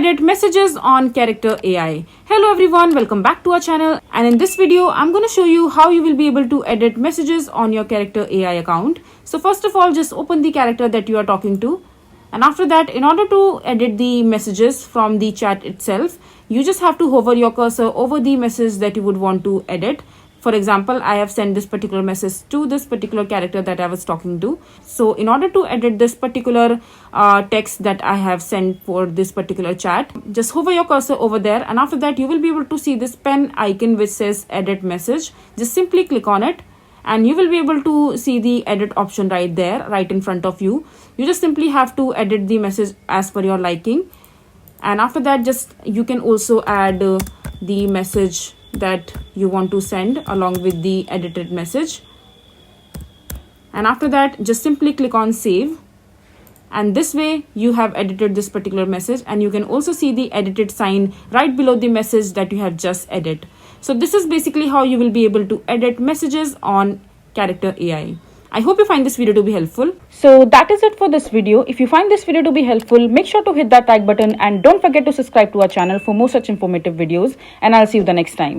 edit messages on Character AI. Hello everyone, welcome back to our channel, and in this video I'm going to show you how you will be able to edit messages on your Character AI account. So first of all, just open the character that you are talking to, and after that, in order to edit the messages from the chat itself, you just have to hover your cursor over the message that you would want to edit. For example, I have sent this particular message to this particular character that I was talking to. So in order to edit this particular text that I have sent for this particular chat, just hover your cursor over there, and after that you will be able to see this pen icon which says edit message. Just simply click on it and you will be able to see the edit option right there, right in front of you. You just simply have to edit the message as per your liking, and after that just you can also add the message that you want to send along with the edited message, and after that just simply click on save, and this way you have edited this particular message, and you can also see the edited sign right below the message that you have just edited. So this is basically how you will be able to edit messages on Character AI. I hope you find this video to be helpful. So that is it for this video. If you find this video to be helpful, make sure to hit that like button and don't forget to subscribe to our channel for more such informative videos, and I'll see you the next time.